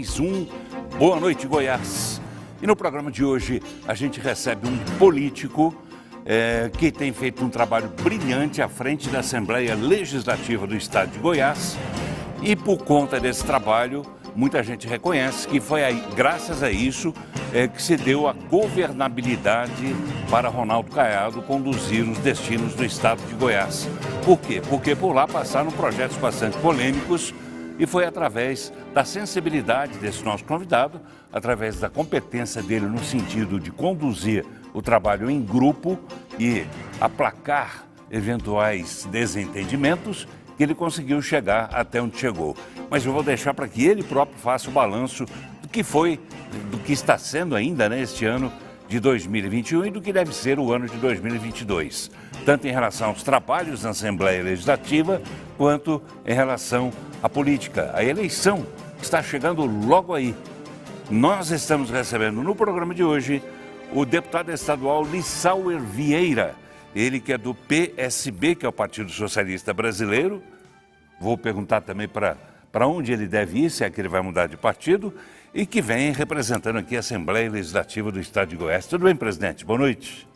mais um Boa Noite Goiás. E no programa de hoje a gente recebe um político que tem feito um trabalho brilhante à frente da Assembleia Legislativa do Estado de Goiás. E por conta desse trabalho, muita gente reconhece que foi aí, graças a isso que se deu a governabilidade para Ronaldo Caiado conduzir os destinos do Estado de Goiás. Por quê? Porque por lá passaram projetos bastante polêmicos e foi através da sensibilidade desse nosso convidado, através da competência dele no sentido de conduzir o trabalho em grupo e aplacar eventuais desentendimentos, que ele conseguiu chegar até onde chegou. Mas eu vou deixar para que ele próprio faça o balanço do que foi, do que está sendo ainda neste ano de 2021 e do que deve ser o ano de 2022, tanto em relação aos trabalhos na Assembleia Legislativa, quanto em relação à política, a eleição que está chegando logo aí. Nós estamos recebendo no programa de hoje o deputado estadual Lissauer Vieira, ele que é do PSB, que é o Partido Socialista Brasileiro. Vou perguntar também para onde ele deve ir, se é que ele vai mudar de partido, e que vem representando aqui a Assembleia Legislativa do Estado de Goiás. Tudo bem, presidente? Boa noite.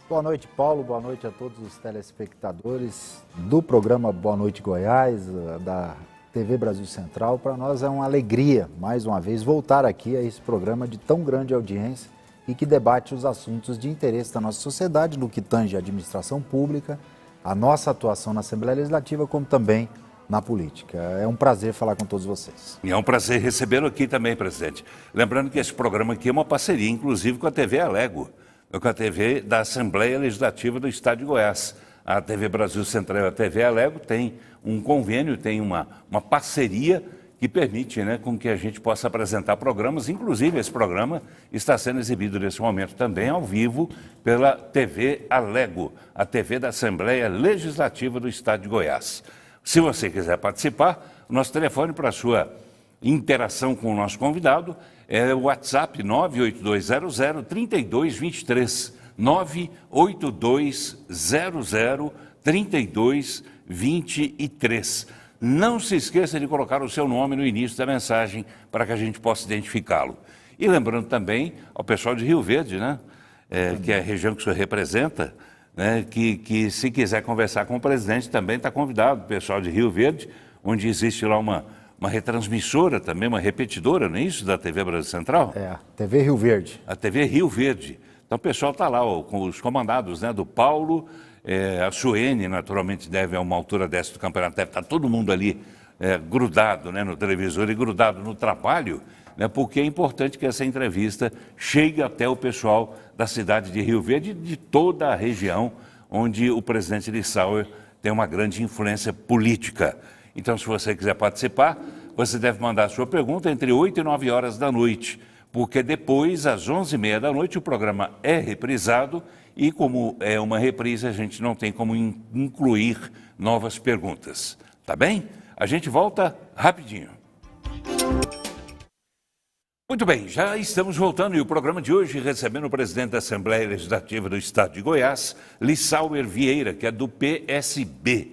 Boa noite, Paulo. Boa noite a todos os telespectadores do programa Boa Noite Goiás, da TV Brasil Central. Para nós é uma alegria, mais uma vez, voltar aqui a esse programa de tão grande audiência e que debate os assuntos de interesse da nossa sociedade, no que tange a administração pública, a nossa atuação na Assembleia Legislativa, como também na política. É um prazer falar com todos vocês. E é um prazer recebê-lo aqui também, presidente. Lembrando que esse programa aqui é uma parceria, inclusive, com a TV Alego, com a TV da Assembleia Legislativa do Estado de Goiás. A TV Brasil Central e a TV Alego tem um convênio, tem uma parceria que permite, com que a gente possa apresentar programas. Inclusive, esse programa está sendo exibido nesse momento também ao vivo pela TV Alego, a TV da Assembleia Legislativa do Estado de Goiás. Se você quiser participar, o nosso telefone para a sua interação com o nosso convidado é o WhatsApp 98200-3223, 98200-3223. Não se esqueça de colocar o seu nome no início da mensagem para que a gente possa identificá-lo. E lembrando também ao pessoal de Rio Verde, que é a região que o senhor representa, que se quiser conversar com o presidente também está convidado, o pessoal de Rio Verde, onde existe lá uma retransmissora também, uma repetidora, não é isso, da TV Brasil Central? É, TV Rio Verde. A TV Rio Verde. Então o pessoal está lá, com os comandados do Paulo, a Suene, naturalmente, deve, a uma altura dessa do campeonato, deve estar todo mundo ali grudado no televisor e grudado no trabalho, porque é importante que essa entrevista chegue até o pessoal da cidade de Rio Verde e de toda a região onde o presidente Lissauer tem uma grande influência política. Então, se você quiser participar, você deve mandar a sua pergunta entre 8 e 9 horas da noite, porque depois, às 11h30 da noite, o programa é reprisado e, como é uma reprise, a gente não tem como incluir novas perguntas. Tá bem? A gente volta rapidinho. Muito bem, já estamos voltando e o programa de hoje recebendo o presidente da Assembleia Legislativa do Estado de Goiás, Lissauer Vieira, que é do PSB.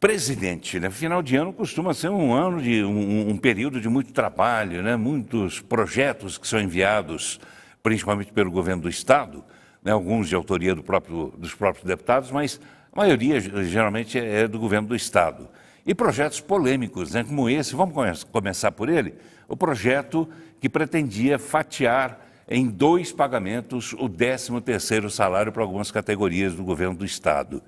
Presidente, final de ano costuma ser um ano de um período de muito trabalho, muitos projetos que são enviados, principalmente pelo governo do Estado, alguns de autoria dos próprios deputados, mas a maioria geralmente é do governo do Estado. E projetos polêmicos, como esse, vamos começar por ele, o projeto que pretendia fatiar em 2 pagamentos o 13º salário para algumas categorias do governo do Estado.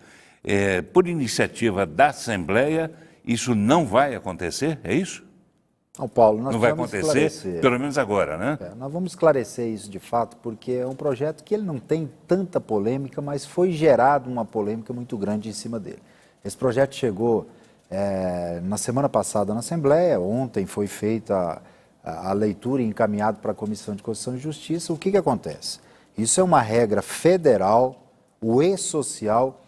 Por iniciativa da Assembleia, isso não vai acontecer, é isso? Não, Paulo, nós não vai acontecer, pelo menos agora, nós vamos esclarecer isso de fato, porque é um projeto que ele não tem tanta polêmica, mas foi gerado uma polêmica muito grande em cima dele. Esse projeto chegou na semana passada na Assembleia, ontem foi feita a leitura e encaminhado para a Comissão de Constituição e Justiça. O que acontece? Isso é uma regra federal, o E-Social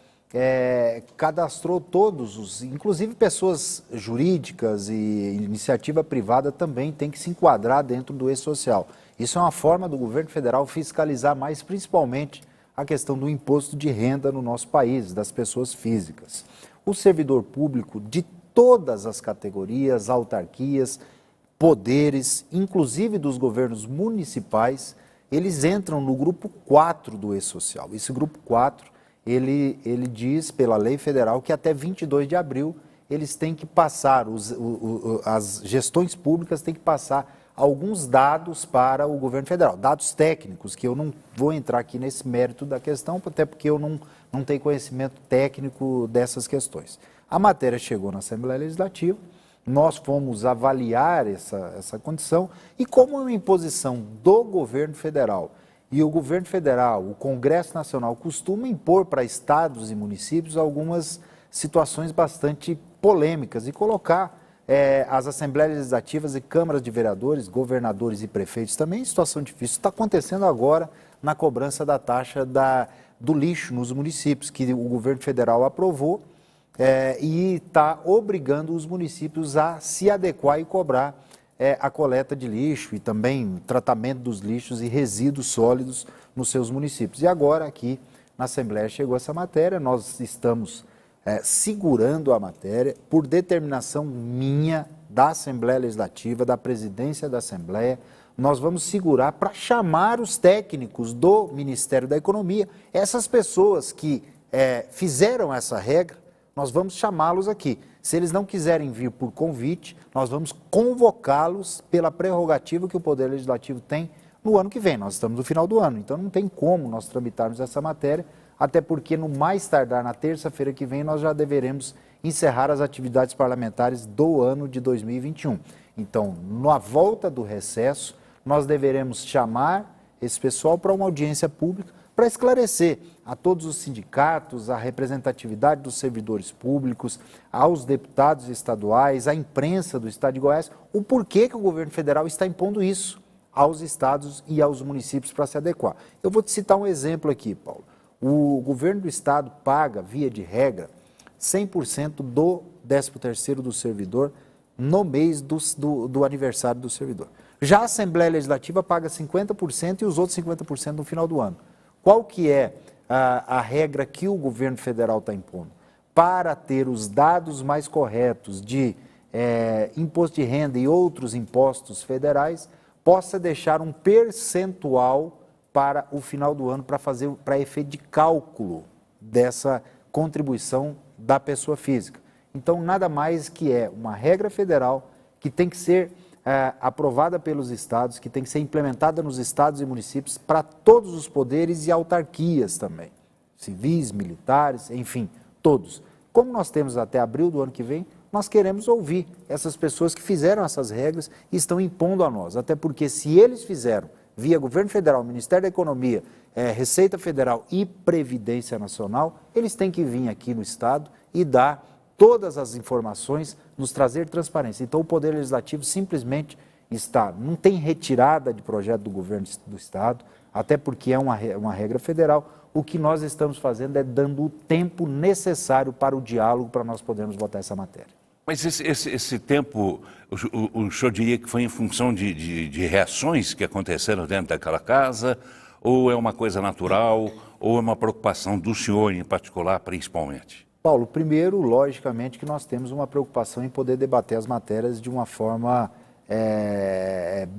cadastrou todos inclusive pessoas jurídicas e iniciativa privada também tem que se enquadrar dentro do E-Social. Isso é uma forma do governo federal fiscalizar mais, principalmente, a questão do imposto de renda no nosso país, das pessoas físicas. O servidor público de todas as categorias, autarquias, poderes, inclusive dos governos municipais, eles entram no grupo 4 do E-Social. Esse grupo 4, ele diz pela lei federal que até 22 de abril eles têm que passar, as gestões públicas têm que passar alguns dados para o governo federal, dados técnicos, que eu não vou entrar aqui nesse mérito da questão, até porque eu não tenho conhecimento técnico dessas questões. A matéria chegou na Assembleia Legislativa, nós fomos avaliar essa condição e como é uma imposição do governo federal, e o governo federal, o Congresso Nacional, costuma impor para estados e municípios algumas situações bastante polêmicas e colocar as assembleias legislativas e câmaras de vereadores, governadores e prefeitos também em situação difícil. Está acontecendo agora na cobrança da taxa do lixo nos municípios, que o governo federal aprovou e está obrigando os municípios a se adequar e cobrar a coleta de lixo e também tratamento dos lixos e resíduos sólidos nos seus municípios. E agora aqui na Assembleia chegou essa matéria, nós estamos segurando a matéria por determinação minha, da Assembleia Legislativa, da presidência da Assembleia. Nós vamos segurar para chamar os técnicos do Ministério da Economia, essas pessoas que fizeram essa regra, nós vamos chamá-los aqui. Se eles não quiserem vir por convite, nós vamos convocá-los pela prerrogativa que o Poder Legislativo tem no ano que vem. Nós estamos no final do ano, então não tem como nós tramitarmos essa matéria, até porque no mais tardar na terça-feira que vem nós já deveremos encerrar as atividades parlamentares do ano de 2021. Então, na volta do recesso, nós deveremos chamar esse pessoal para uma audiência pública para esclarecer a todos os sindicatos, a representatividade dos servidores públicos, aos deputados estaduais, à imprensa do Estado de Goiás, o porquê que o governo federal está impondo isso aos estados e aos municípios para se adequar. Eu vou te citar um exemplo aqui, Paulo. O governo do estado paga, via de regra, 100% do 13º do servidor no mês do aniversário do servidor. Já a Assembleia Legislativa paga 50% e os outros 50% no final do ano. Qual que é a regra que o governo federal está impondo? Para ter os dados mais corretos de imposto de renda e outros impostos federais, possa deixar um percentual para o final do ano para efeito de cálculo dessa contribuição da pessoa física. Então, nada mais que uma regra federal que tem que ser aprovada pelos estados, que tem que ser implementada nos estados e municípios para todos os poderes e autarquias também, civis, militares, enfim, todos. Como nós temos até abril do ano que vem, nós queremos ouvir essas pessoas que fizeram essas regras e estão impondo a nós, até porque se eles fizeram via Governo Federal, Ministério da Economia, Receita Federal e Previdência Nacional, eles têm que vir aqui no Estado e dar todas as informações, nos trazer transparência. Então, o Poder Legislativo simplesmente não tem retirada de projeto do Governo do Estado, até porque é uma regra federal. O que nós estamos fazendo é dando o tempo necessário para o diálogo, para nós podermos votar essa matéria. Mas esse tempo, o senhor diria que foi em função de reações que aconteceram dentro daquela casa, ou é uma coisa natural, ou é uma preocupação do senhor em particular, principalmente? Paulo, primeiro, logicamente, que nós temos uma preocupação em poder debater as matérias de uma forma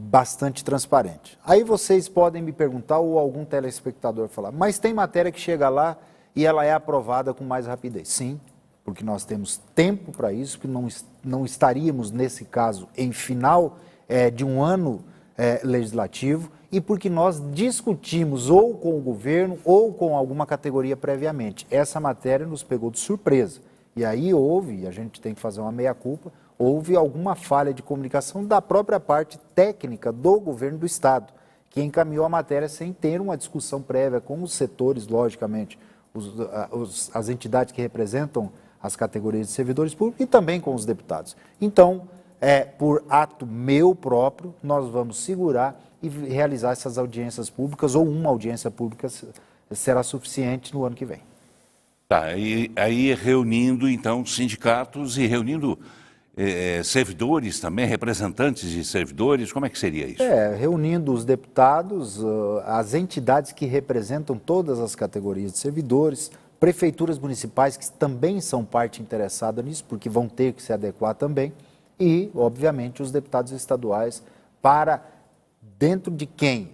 bastante transparente. Aí vocês podem me perguntar, ou algum telespectador falar, mas tem matéria que chega lá e ela é aprovada com mais rapidez? Sim, porque nós temos tempo para isso, que não estaríamos, nesse caso, em final de um ano legislativo, e porque nós discutimos ou com o governo ou com alguma categoria previamente. Essa matéria nos pegou de surpresa. E aí houve, a gente tem que fazer uma meia-culpa, houve alguma falha de comunicação da própria parte técnica do governo do Estado, que encaminhou a matéria sem ter uma discussão prévia com os setores, logicamente, as entidades que representam as categorias de servidores públicos e também com os deputados. Então, por ato meu próprio, nós vamos segurar e realizar essas audiências públicas, ou uma audiência pública será suficiente no ano que vem. Tá, e aí reunindo, então, sindicatos e reunindo servidores também, representantes de servidores, como é que seria isso? Reunindo os deputados, as entidades que representam todas as categorias de servidores, prefeituras municipais que também são parte interessada nisso, porque vão ter que se adequar também, e, obviamente, os deputados estaduais para, dentro de quem,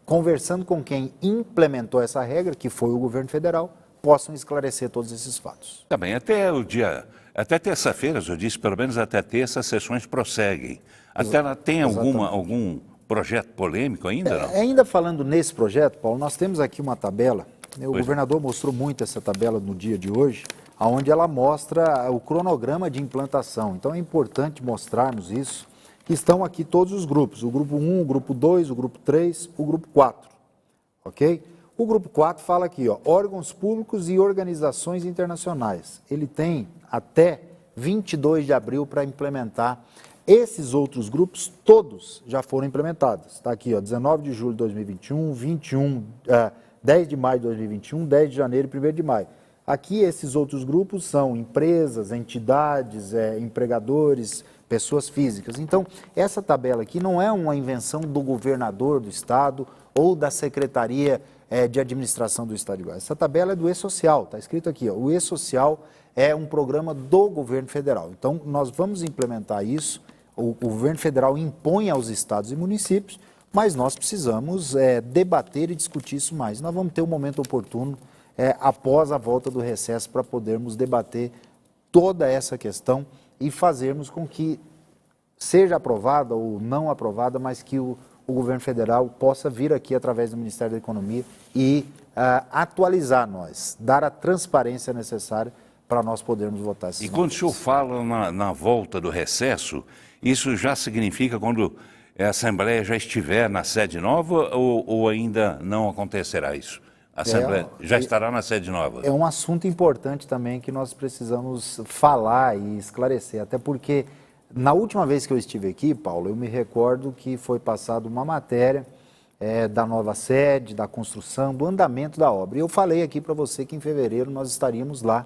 conversando com quem implementou essa regra, que foi o governo federal, possam esclarecer todos esses fatos. Também, até terça-feira, eu disse, pelo menos até terça, as sessões prosseguem. Até ela tem algum projeto polêmico ainda? Não? Ainda falando nesse projeto, Paulo, nós temos aqui uma tabela, o governador mostrou muito essa tabela no dia de hoje, onde ela mostra o cronograma de implantação. Então é importante mostrarmos isso, que estão aqui todos os grupos, o grupo 1, o grupo 2, o grupo 3, o grupo 4, ok? O grupo 4 fala aqui, ó, órgãos públicos e organizações internacionais. Ele tem até 22 de abril para implementar. Esses outros grupos, todos já foram implementados. Está aqui, ó, 19 de julho de 2021, 10 de maio de 2021, 10 de janeiro e 1º de maio. Aqui, esses outros grupos são empresas, entidades, empregadores, pessoas físicas. Então, essa tabela aqui não é uma invenção do governador do estado ou da Secretaria de Administração do Estado de Goiás. Essa tabela é do E-Social, está escrito aqui, ó, o E-Social é um programa do governo federal. Então, nós vamos implementar isso, o governo federal impõe aos estados e municípios, mas nós precisamos debater e discutir isso mais. Nós vamos ter um momento oportuno após a volta do recesso para podermos debater toda essa questão e fazermos com que seja aprovada ou não aprovada, mas que o governo federal possa vir aqui através do Ministério da Economia e atualizar nós, dar a transparência necessária para nós podermos votar esses E quando o senhor fala na volta do recesso, isso já significa quando a Assembleia já estiver na sede nova ou ainda não acontecerá isso? A Assembleia já estará na sede nova? É um assunto importante também que nós precisamos falar e esclarecer, até porque na última vez que eu estive aqui, Paulo, eu me recordo que foi passada uma matéria da nova sede, da construção, do andamento da obra. E eu falei aqui para você que em fevereiro nós estaríamos lá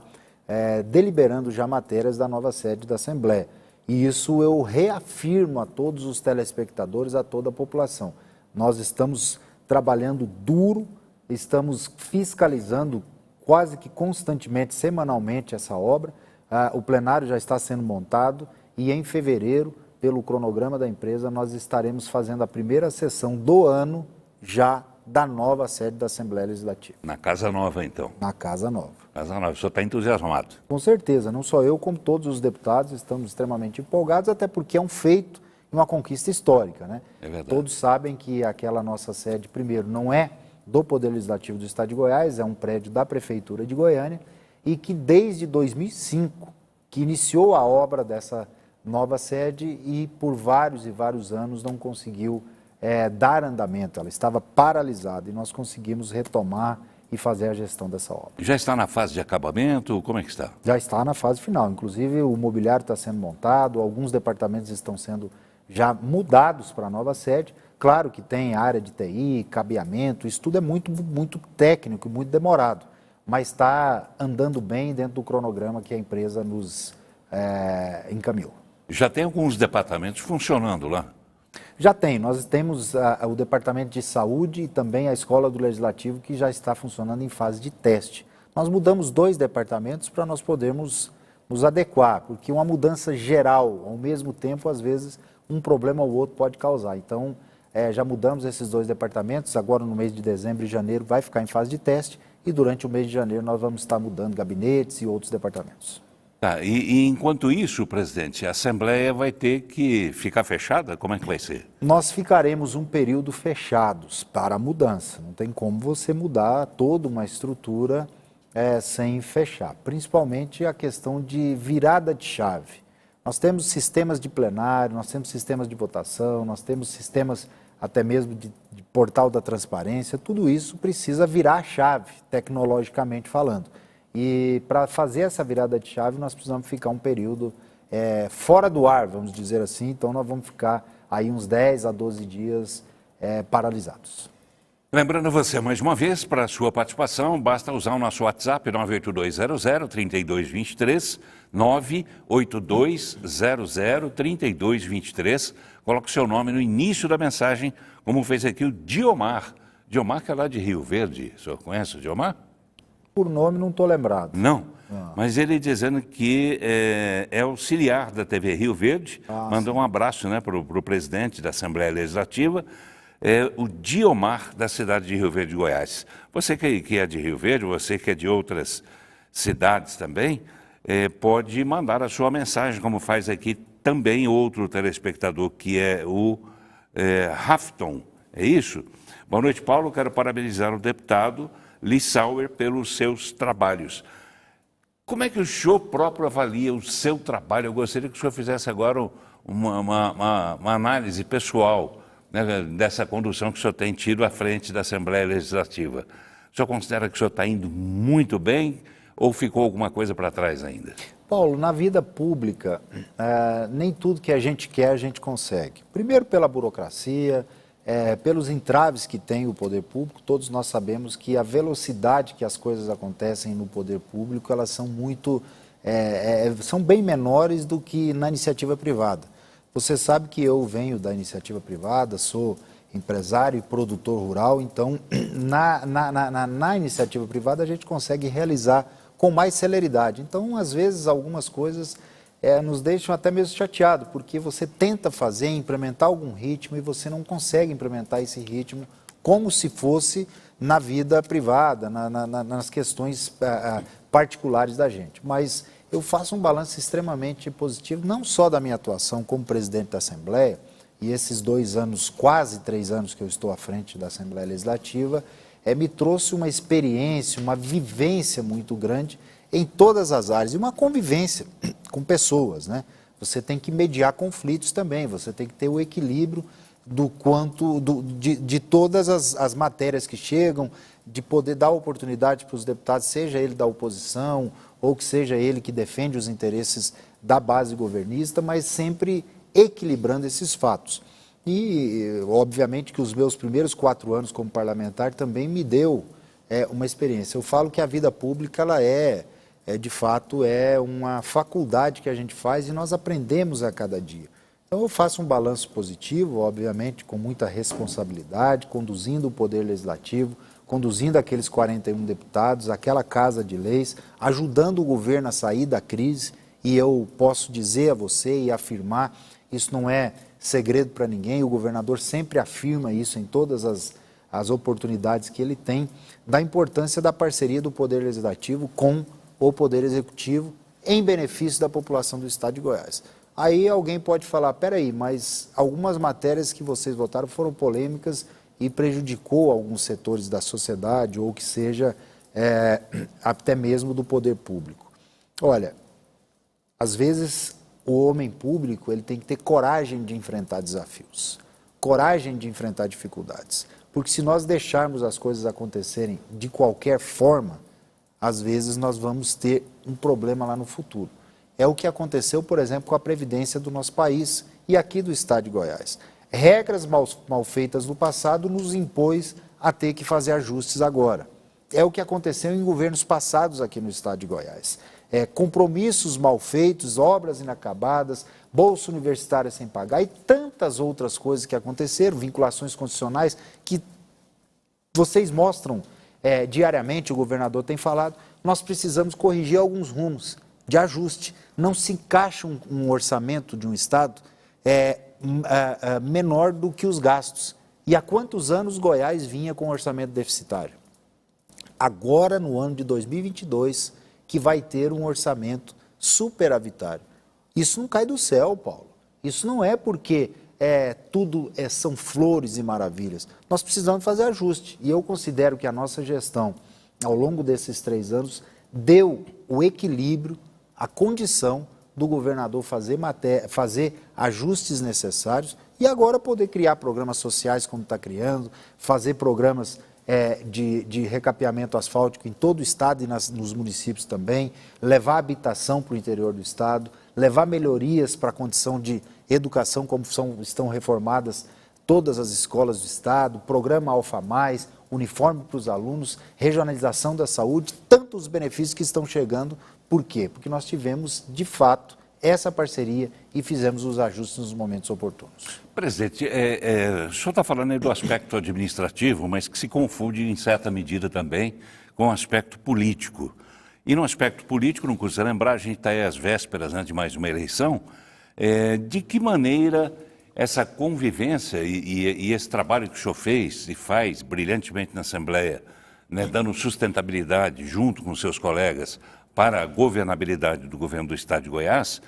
deliberando já matérias da nova sede da Assembleia. E isso eu reafirmo a todos os telespectadores, a toda a população. Nós estamos trabalhando duro, estamos fiscalizando quase que constantemente, semanalmente essa obra. O plenário já está sendo montado e em fevereiro, pelo cronograma da empresa, nós estaremos fazendo a primeira sessão do ano já da nova sede da Assembleia Legislativa. Na Casa Nova, então? Na Casa Nova. Casa Nova, o senhor está entusiasmado? Com certeza, não só eu, como todos os deputados estamos extremamente empolgados, até porque é um feito e uma conquista histórica, né? É verdade. Todos sabem que aquela nossa sede, primeiro, não é do Poder Legislativo do Estado de Goiás, é um prédio da Prefeitura de Goiânia e que desde 2005, que iniciou a obra dessa nova sede e por vários e vários anos não conseguiu dar andamento, ela estava paralisada e nós conseguimos retomar e fazer a gestão dessa obra. Já está na fase de acabamento? Como é que está? Já está na fase final, inclusive o mobiliário está sendo montado, alguns departamentos estão sendo já mudados para a nova sede. Claro que tem área de TI, cabeamento, isso tudo é muito, muito técnico e muito demorado, mas está andando bem dentro do cronograma que a empresa nos encaminhou. Já tem alguns departamentos funcionando lá? Já tem, nós temos o Departamento de Saúde e também a Escola do Legislativo que já está funcionando em fase de teste. Nós mudamos 2 departamentos para nós podermos nos adequar, porque uma mudança geral, ao mesmo tempo, às vezes, um problema ou outro pode causar. Então, já mudamos esses 2 departamentos, agora no mês de dezembro e janeiro vai ficar em fase de teste e durante o mês de janeiro nós vamos estar mudando gabinetes e outros departamentos. Tá, e enquanto isso, presidente, a Assembleia vai ter que ficar fechada? Como é que vai ser? Nós ficaremos um período fechados para a mudança. Não tem como você mudar toda uma estrutura sem fechar. Principalmente a questão de virada de chave. Nós temos sistemas de plenário, nós temos sistemas de votação, nós temos sistemas até mesmo de portal da transparência. Tudo isso precisa virar a chave, tecnologicamente falando. E para fazer essa virada de chave, nós precisamos ficar um período fora do ar, vamos dizer assim. Então, nós vamos ficar aí uns 10 a 12 dias paralisados. Lembrando você, mais uma vez, para a sua participação, basta usar o nosso WhatsApp 98200-3223, 98200-3223. Coloque o seu nome no início da mensagem, como fez aqui o Diomar. Diomar, que é lá de Rio Verde. O senhor conhece o Diomar? Por nome não estou lembrado. Não, mas ele dizendo que é auxiliar da TV Rio Verde, mandou um abraço, né, para o presidente da Assembleia Legislativa, o Diomar, da cidade de Rio Verde, Goiás. Você que é de Rio Verde, você que é de outras cidades também, pode mandar a sua mensagem, como faz aqui também outro telespectador, que é o Rafton, é isso? Boa noite, Paulo. Quero parabenizar o deputado Lissauer pelos seus trabalhos. Como é que o senhor próprio avalia o seu trabalho? Eu gostaria que o senhor fizesse agora uma análise pessoal, né, dessa condução que o senhor tem tido à frente da Assembleia Legislativa. O senhor considera que o senhor está indo muito bem ou ficou alguma coisa para trás ainda? Paulo, na vida pública, nem tudo que a gente quer a gente consegue. Primeiro pela burocracia, pelos entraves que tem o poder público. Todos nós sabemos que a velocidade que as coisas acontecem no poder público, elas são são bem menores do que na iniciativa privada. Você sabe que eu venho da iniciativa privada, sou empresário e produtor rural, então na iniciativa privada a gente consegue realizar com mais celeridade. Então, às vezes, algumas coisas nos deixam até mesmo chateados, porque você tenta fazer, implementar algum ritmo e você não consegue implementar esse ritmo como se fosse na vida privada, nas questões particulares da gente. Mas eu faço um balanço extremamente positivo, não só da minha atuação como presidente da Assembleia, e esses 2 anos, quase 3 anos que eu estou à frente da Assembleia Legislativa, me trouxe uma experiência, uma vivência muito grande em todas as áreas, e uma convivência com pessoas, né? Você tem que mediar conflitos também, você tem que ter o equilíbrio de todas as matérias que chegam, de poder dar oportunidade para os deputados, seja ele da oposição, ou que seja ele que defende os interesses da base governista, mas sempre equilibrando esses fatos. E, obviamente, que os meus primeiros 4 anos como parlamentar também me deu uma experiência. Eu falo que a vida pública, ela de fato, uma faculdade que a gente faz e nós aprendemos a cada dia. Então, eu faço um balanço positivo, obviamente, com muita responsabilidade, conduzindo o Poder Legislativo, conduzindo aqueles 41 deputados, aquela Casa de Leis, ajudando o governo a sair da crise. E eu posso dizer a você e afirmar, isso não é segredo para ninguém, o governador sempre afirma isso em todas as oportunidades que ele tem, da importância da parceria do Poder Legislativo com o Poder Executivo em benefício da população do Estado de Goiás. Aí alguém pode falar, peraí, mas algumas matérias que vocês votaram foram polêmicas e prejudicou alguns setores da sociedade, ou que seja, até mesmo do poder público. Olha, às vezes o homem público ele tem que ter coragem de enfrentar desafios, coragem de enfrentar dificuldades, porque se nós deixarmos as coisas acontecerem de qualquer forma, às vezes nós vamos ter um problema lá no futuro. É o que aconteceu, por exemplo, com a Previdência do nosso país e aqui do Estado de Goiás. Regras mal feitas no passado nos impôs a ter que fazer ajustes agora. É o que aconteceu em governos passados aqui no Estado de Goiás. Compromissos mal feitos, obras inacabadas, bolsa universitária sem pagar e tantas outras coisas que aconteceram, vinculações constitucionais que vocês mostram diariamente, o governador tem falado, nós precisamos corrigir alguns rumos de ajuste. Não se encaixa um orçamento de um Estado menor do que os gastos. E há quantos anos Goiás vinha com orçamento deficitário? Agora, no ano de 2022, que vai ter um orçamento superavitário. Isso não cai do céu, Paulo. Isso não é porque tudo são flores e maravilhas. Nós precisamos fazer ajuste. E eu considero que a nossa gestão, ao longo desses 3 anos, deu o equilíbrio, a condição do governador fazer ajustes necessários e agora poder criar programas sociais como está criando, fazer programas de recapeamento asfáltico em todo o estado e nos municípios também, levar habitação para o interior do estado, levar melhorias para a condição de educação, como estão reformadas todas as escolas do estado, programa Alfa Mais, uniforme para os alunos, regionalização da saúde, tantos benefícios que estão chegando. Por quê? Porque nós tivemos, de fato, essa parceria e fizemos os ajustes nos momentos oportunos. Presidente, o senhor está falando aí do aspecto administrativo, mas que se confunde em certa medida também com o aspecto político. E no aspecto político, não custa lembrar, a gente está aí às vésperas, né, de mais uma eleição, de que maneira essa convivência e esse trabalho que o senhor fez e faz brilhantemente na Assembleia, né, dando sustentabilidade junto com seus colegas para a governabilidade do governo do Estado de Goiás,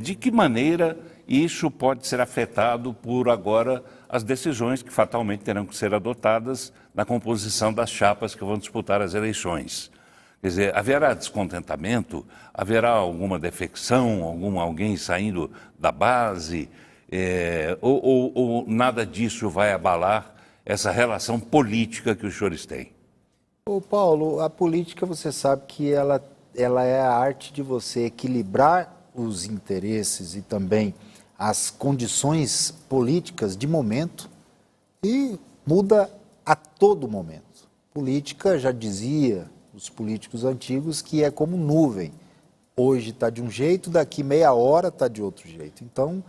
de que maneira isso pode ser afetado por agora as decisões que fatalmente terão que ser adotadas na composição das chapas que vão disputar as eleições. Quer dizer, haverá descontentamento, haverá alguma defecção, alguém saindo da base, ou nada disso vai abalar essa relação política que os senhores têm? Ô Paulo, a política você sabe que ela é a arte de você equilibrar os interesses e também as condições políticas de momento e muda a todo momento. Política, já dizia os políticos antigos, que é como nuvem. Hoje está de um jeito, daqui meia hora está de outro jeito. Então,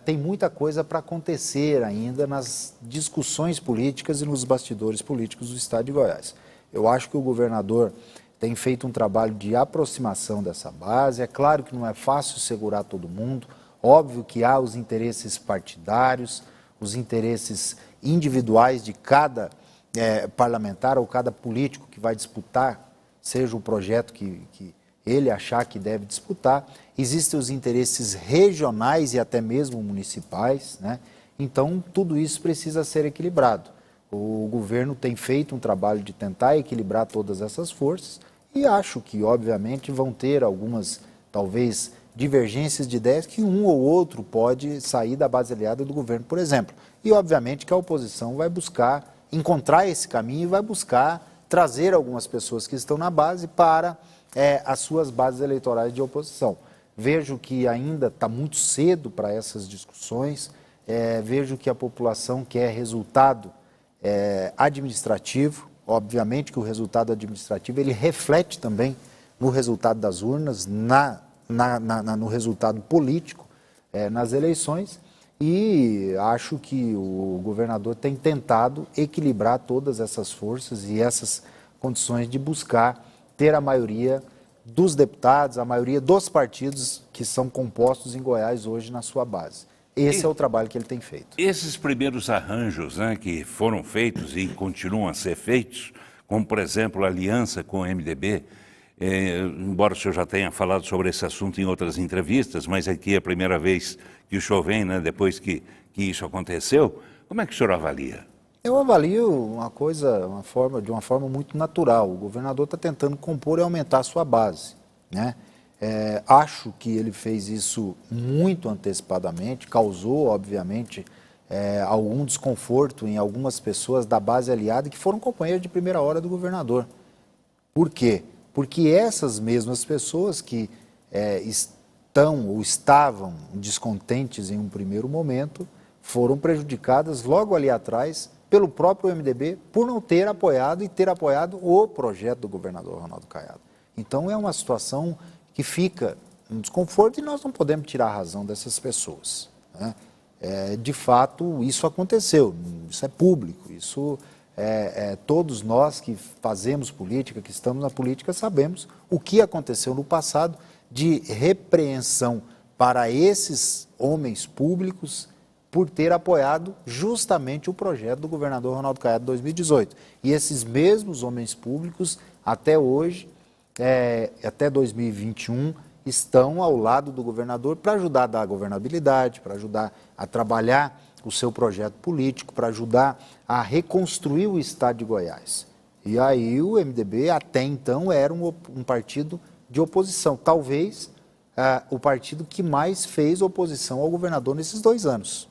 tem muita coisa para acontecer ainda nas discussões políticas e nos bastidores políticos do Estado de Goiás. Eu acho que o governador tem feito um trabalho de aproximação dessa base. É claro que não é fácil segurar todo mundo, óbvio que há os interesses partidários, os interesses individuais de cada parlamentar ou cada político que vai disputar, seja o projeto que ele achar que deve disputar. Existem os interesses regionais e até mesmo municipais, né? Então, tudo isso precisa ser equilibrado. O governo tem feito um trabalho de tentar equilibrar todas essas forças e acho que, obviamente, vão ter algumas, talvez, divergências de ideias que um ou outro pode sair da base aliada do governo, por exemplo. E, obviamente, que a oposição vai buscar encontrar esse caminho e vai buscar trazer algumas pessoas que estão na base para as suas bases eleitorais de oposição. Vejo que ainda está muito cedo para essas discussões, vejo que a população quer resultado administrativo. Obviamente que o resultado administrativo ele reflete também no resultado das urnas, no resultado político nas eleições, e acho que o governador tem tentado equilibrar todas essas forças e essas condições de buscar ter a maioria dos deputados, a maioria dos partidos que são compostos em Goiás hoje na sua base. Esse é o trabalho que ele tem feito. Esses primeiros arranjos, né, que foram feitos e continuam a ser feitos, como, por exemplo, a aliança com o MDB, embora o senhor já tenha falado sobre esse assunto em outras entrevistas, mas aqui é a primeira vez que o senhor vem, né, depois que isso aconteceu, como é que o senhor avalia? Eu avalio de uma forma muito natural. O governador está tentando compor e aumentar a sua base, né? Acho que ele fez isso muito antecipadamente, causou, obviamente, algum desconforto em algumas pessoas da base aliada que foram companheiros de primeira hora do governador. Por quê? Porque essas mesmas pessoas que estão ou estavam descontentes em um primeiro momento foram prejudicadas logo ali atrás pelo próprio MDB por não ter apoiado o projeto do governador Ronaldo Caiado. Então é uma situação que fica um desconforto e nós não podemos tirar a razão dessas pessoas, né? De fato, isso aconteceu, isso é público, isso todos nós que fazemos política, que estamos na política, sabemos o que aconteceu no passado de repreensão para esses homens públicos por ter apoiado justamente o projeto do governador Ronaldo Caiado de 2018. E esses mesmos homens públicos, até hoje, até 2021, estão ao lado do governador para ajudar a dar governabilidade, para ajudar a trabalhar o seu projeto político, para ajudar a reconstruir o Estado de Goiás. E aí o MDB, até então, era um partido de oposição. Talvez o partido que mais fez oposição ao governador nesses 2 anos.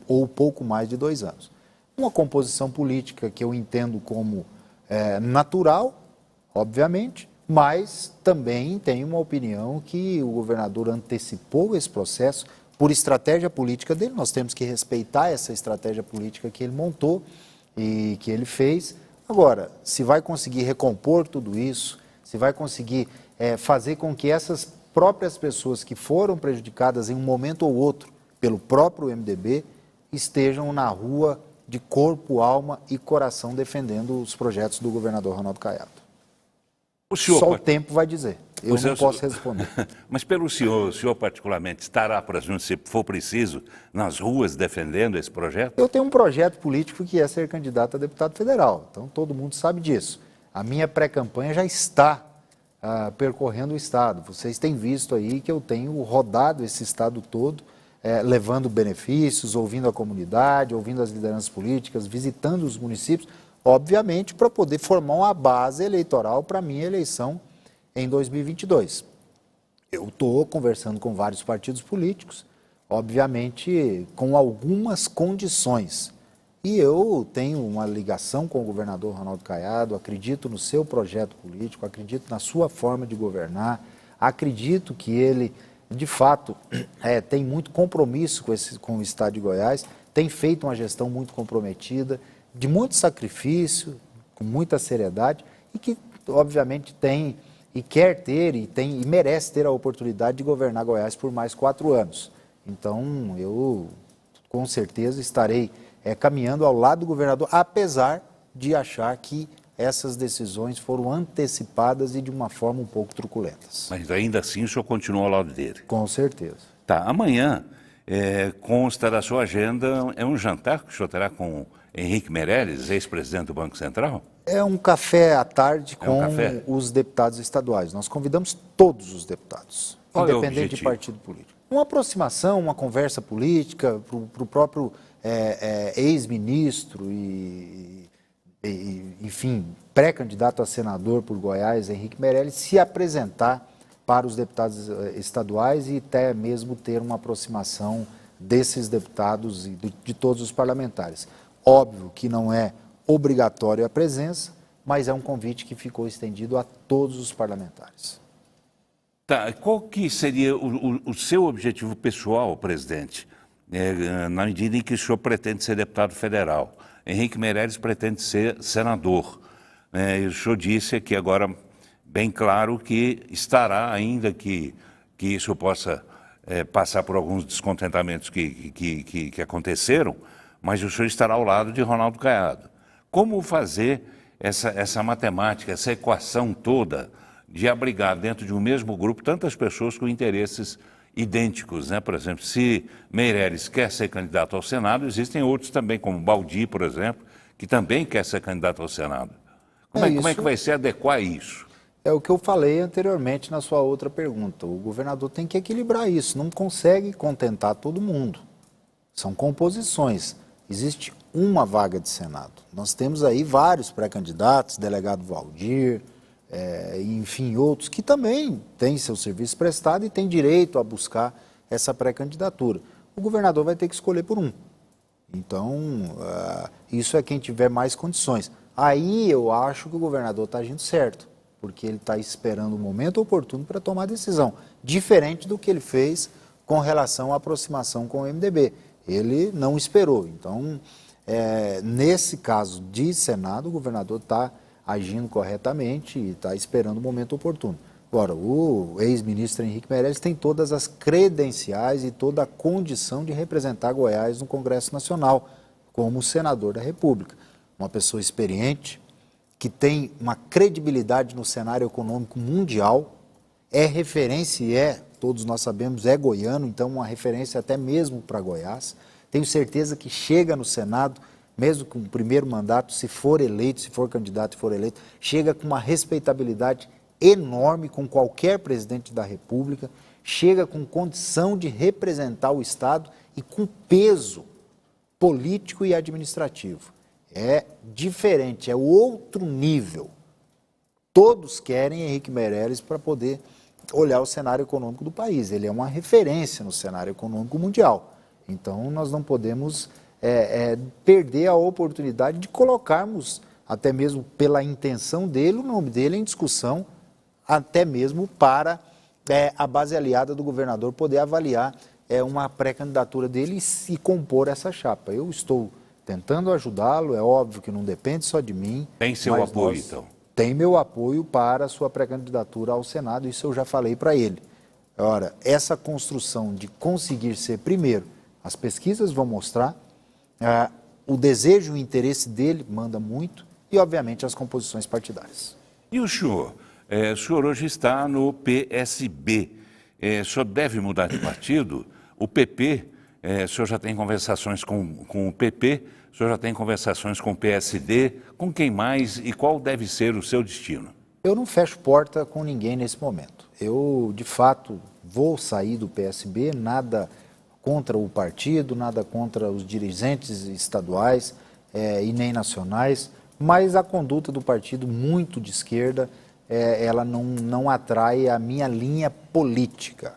Ou pouco mais de 2 anos. Uma composição política que eu entendo como natural, obviamente, mas também tenho uma opinião que o governador antecipou esse processo por estratégia política dele. Nós temos que respeitar essa estratégia política que ele montou e que ele fez. Agora, se vai conseguir recompor tudo isso, se vai conseguir fazer com que essas próprias pessoas que foram prejudicadas em um momento ou outro pelo próprio MDB estejam na rua de corpo, alma e coração defendendo os projetos do governador Ronaldo Caiado. Só o tempo vai dizer. Eu não posso responder. Mas pelo senhor, o senhor particularmente estará, por exemplo, se for preciso, nas ruas defendendo esse projeto? Eu tenho um projeto político que é ser candidato a deputado federal, então todo mundo sabe disso. A minha pré-campanha já está percorrendo o Estado. Vocês têm visto aí que eu tenho rodado esse Estado todo, levando benefícios, ouvindo a comunidade, ouvindo as lideranças políticas, visitando os municípios, obviamente para poder formar uma base eleitoral para a minha eleição em 2022. Eu estou conversando com vários partidos políticos, obviamente com algumas condições. E eu tenho uma ligação com o governador Ronaldo Caiado, acredito no seu projeto político, acredito na sua forma de governar, acredito que ele, de fato, tem muito compromisso com o Estado de Goiás, tem feito uma gestão muito comprometida, de muito sacrifício, com muita seriedade, e que, obviamente, tem e quer ter e merece ter a oportunidade de governar Goiás por mais 4 anos. Então, eu, com certeza, estarei caminhando ao lado do governador, apesar de achar que essas decisões foram antecipadas e de uma forma um pouco truculentas. Mas ainda assim o senhor continua ao lado dele? Com certeza. Tá, amanhã consta da sua agenda, é um jantar que o senhor terá com Henrique Meirelles, ex-presidente do Banco Central? É um café à tarde com os deputados estaduais. Nós convidamos todos os deputados, independente de partido político. Uma aproximação, uma conversa política para o próprio ex-ministro e, enfim, pré-candidato a senador por Goiás, Henrique Meirelles, se apresentar para os deputados estaduais e até mesmo ter uma aproximação desses deputados e de todos os parlamentares. Óbvio que não é obrigatório a presença, mas é um convite que ficou estendido a todos os parlamentares. Tá, qual que seria o seu objetivo pessoal, presidente, na medida em que o senhor pretende ser deputado federal? Henrique Meirelles pretende ser senador. E o senhor disse aqui agora, bem claro, que estará, ainda que isso possa passar por alguns descontentamentos que aconteceram, mas o senhor estará ao lado de Ronaldo Caiado. Como fazer essa matemática, essa equação toda de abrigar dentro de um mesmo grupo tantas pessoas com interesses idênticos, né? Por exemplo, se Meirelles quer ser candidato ao Senado, existem outros também, como Baldi, por exemplo, que também quer ser candidato ao Senado. Como é que vai ser adequar isso? É o que eu falei anteriormente na sua outra pergunta. O governador tem que equilibrar isso, não consegue contentar todo mundo. São composições. Existe uma vaga de Senado. Nós temos aí vários pré-candidatos, delegado Valdir, enfim, outros que também têm seu serviço prestado e têm direito a buscar essa pré-candidatura. O governador vai ter que escolher por um. Então, isso é quem tiver mais condições. Aí eu acho que o governador está agindo certo, porque ele está esperando o momento oportuno para tomar a decisão, diferente do que ele fez com relação à aproximação com o MDB. Ele não esperou. Então, nesse caso de Senado, o governador está agindo corretamente e está esperando o momento oportuno. Agora, o ex-ministro Henrique Meirelles tem todas as credenciais e toda a condição de representar Goiás no Congresso Nacional, como senador da República. Uma pessoa experiente, que tem uma credibilidade no cenário econômico mundial, é referência e todos nós sabemos, é goiano, então uma referência até mesmo para Goiás. Tenho certeza que chega no Senado, mesmo com o primeiro mandato, se for eleito, se for candidato e for eleito, chega com uma respeitabilidade enorme com qualquer presidente da República, chega com condição de representar o Estado e com peso político e administrativo. É diferente, é outro nível. Todos querem Henrique Meirelles para poder olhar o cenário econômico do país. Ele é uma referência no cenário econômico mundial. Então, nós não podemos perder a oportunidade de colocarmos, até mesmo pela intenção dele, o nome dele em discussão, até mesmo para a base aliada do governador poder avaliar uma pré-candidatura dele e compor essa chapa. Eu estou tentando ajudá-lo, é óbvio que não depende só de mim. Tem seu apoio, então? Tem meu apoio para a sua pré-candidatura ao Senado, isso eu já falei para ele. Ora, essa construção de conseguir ser primeiro, as pesquisas vão mostrar, o desejo e o interesse dele manda muito e, obviamente, as composições partidárias. E o senhor? O senhor hoje está no PSB. O senhor deve mudar de partido? O PP, o senhor já tem conversações com o PP, o senhor já tem conversações com o PSD, com quem mais e qual deve ser o seu destino? Eu não fecho porta com ninguém nesse momento. Eu, de fato, vou sair do PSB, nada contra o partido, nada contra os dirigentes estaduais e nem nacionais, mas a conduta do partido, muito de esquerda, ela não atrai a minha linha política.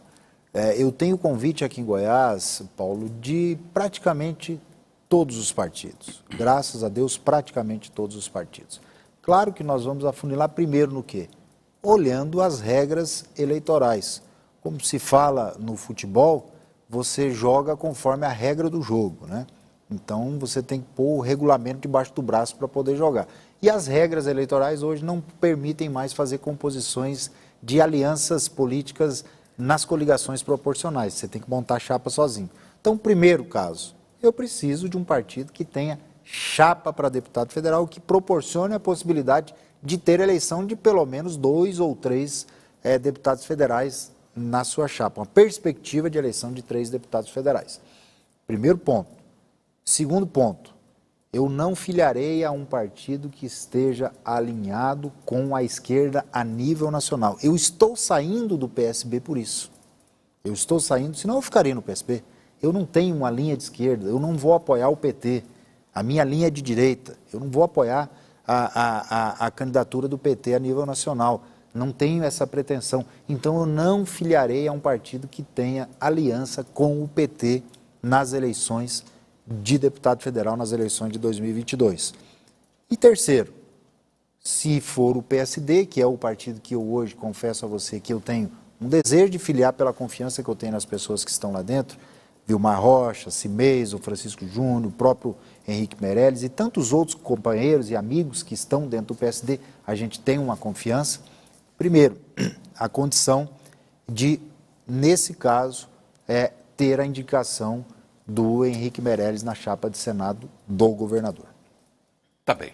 Eu tenho convite aqui em Goiás, Paulo, de praticamente todos os partidos. Graças a Deus, praticamente todos os partidos. Claro que nós vamos afunilar primeiro no quê? Olhando as regras eleitorais. Como se fala no futebol, você joga conforme a regra do jogo, né? Então, você tem que pôr o regulamento debaixo do braço para poder jogar. E as regras eleitorais hoje não permitem mais fazer composições de alianças políticas nas coligações proporcionais. Você tem que montar chapa sozinho. Então, primeiro caso, eu preciso de um partido que tenha chapa para deputado federal, que proporcione a possibilidade de ter eleição de pelo menos 2 ou 3 deputados federais na sua chapa. Uma perspectiva de eleição de 3 deputados federais. Primeiro ponto. Segundo ponto, eu não filiarei a um partido que esteja alinhado com a esquerda a nível nacional. Eu estou saindo do PSB por isso. Eu estou saindo, senão eu ficaria no PSB. Eu não tenho uma linha de esquerda, eu não vou apoiar o PT. A minha linha é de direita. Eu não vou apoiar a candidatura do PT a nível nacional. Não tenho essa pretensão. Então, eu não filiarei a um partido que tenha aliança com o PT nas eleições de deputado federal, nas eleições de 2022. E terceiro, se for o PSD, que é o partido que eu hoje confesso a você que eu tenho um desejo de filiar pela confiança que eu tenho nas pessoas que estão lá dentro, Vilmar Rocha, Cimês, o Francisco Júnior, o próprio Henrique Meirelles e tantos outros companheiros e amigos que estão dentro do PSD, a gente tem uma confiança. Primeiro, a condição de, nesse caso, ter a indicação do Henrique Meirelles na chapa de Senado do governador. Tá bem.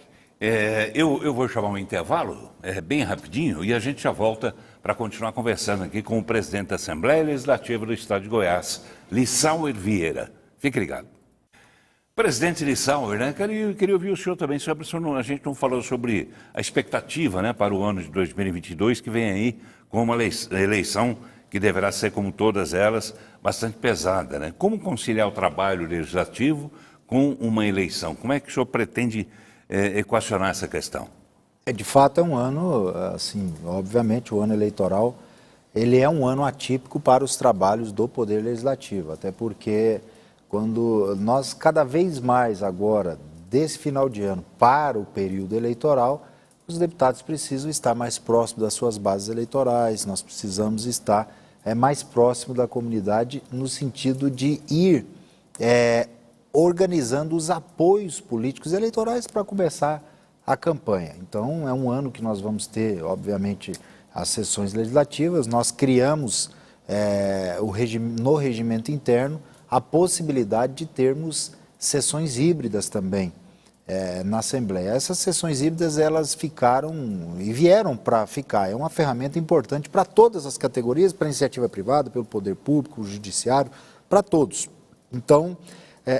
Eu vou chamar um intervalo, bem rapidinho, e a gente já volta para continuar conversando aqui com o presidente da Assembleia Legislativa do Estado de Goiás, Lissauer Vieira. Fique ligado. Presidente Lissauer, né? Queria ouvir o senhor também sobre, a gente não falou sobre a expectativa, né, para o ano de 2022, que vem aí com uma eleição que deverá ser, como todas elas, bastante pesada, né? Como conciliar o trabalho legislativo com uma eleição? Como é que o senhor pretende equacionar essa questão? De fato, é um ano, assim, obviamente, o ano eleitoral, ele é um ano atípico para os trabalhos do Poder Legislativo, até porque quando nós, cada vez mais agora, desse final de ano para o período eleitoral, os deputados precisam estar mais próximos das suas bases eleitorais, nós precisamos estar mais próximo da comunidade no sentido de ir organizando os apoios políticos eleitorais para começar a campanha. Então, é um ano que nós vamos ter, obviamente, as sessões legislativas. Nós criamos no regimento interno a possibilidade de termos sessões híbridas também na Assembleia. Essas sessões híbridas, elas ficaram e vieram para ficar. É uma ferramenta importante para todas as categorias, para a iniciativa privada, pelo poder público, o judiciário, para todos. Então,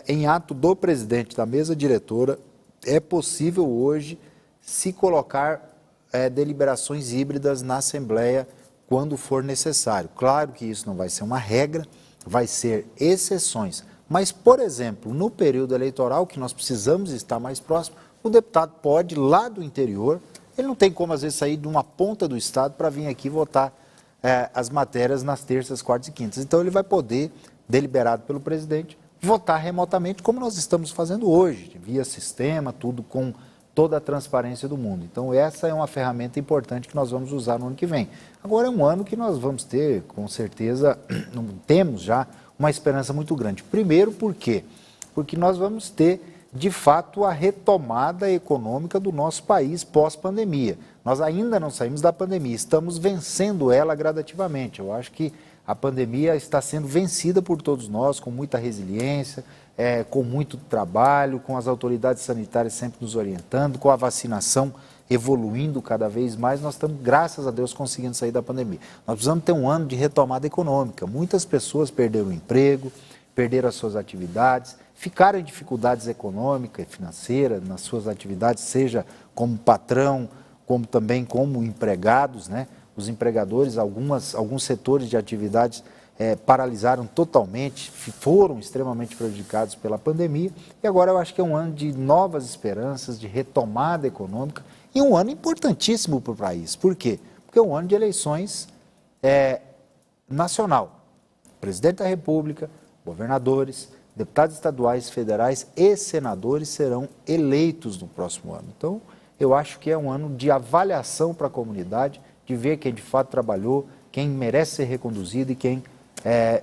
em ato do presidente da mesa diretora, é possível hoje se colocar deliberações híbridas na Assembleia quando for necessário. Claro que isso não vai ser uma regra, vai ser exceções. Mas, por exemplo, no período eleitoral, que nós precisamos estar mais próximo, o deputado pode, lá do interior, ele não tem como, às vezes, sair de uma ponta do estado para vir aqui votar as matérias nas terças, quartas e quintas. Então, ele vai poder, deliberado pelo presidente, votar remotamente, como nós estamos fazendo hoje, via sistema, tudo com toda a transparência do mundo. Então, essa é uma ferramenta importante que nós vamos usar no ano que vem. Agora, é um ano que nós vamos ter, com certeza, temos já uma esperança muito grande. Primeiro, por quê? Porque nós vamos ter, de fato, a retomada econômica do nosso país pós-pandemia. Nós ainda não saímos da pandemia, estamos vencendo ela gradativamente. Eu acho que A pandemia está sendo vencida por todos nós, com muita resiliência, com muito trabalho, com as autoridades sanitárias sempre nos orientando, com a vacinação evoluindo cada vez mais, nós estamos, graças a Deus, conseguindo sair da pandemia. Nós precisamos ter um ano de retomada econômica. Muitas pessoas perderam o emprego, perderam as suas atividades, ficaram em dificuldades econômicas e financeiras nas suas atividades, seja como patrão, como também como empregados, né? Os empregadores, alguns setores de atividades paralisaram totalmente, foram extremamente prejudicados pela pandemia, e agora eu acho que é um ano de novas esperanças, de retomada econômica, e um ano importantíssimo para o país. Por quê? Porque é um ano de eleições nacional. Presidente da República, governadores, deputados estaduais, federais e senadores serão eleitos no próximo ano. Então, eu acho que é um ano de avaliação para a comunidade, de ver quem de fato trabalhou, quem merece ser reconduzido e quem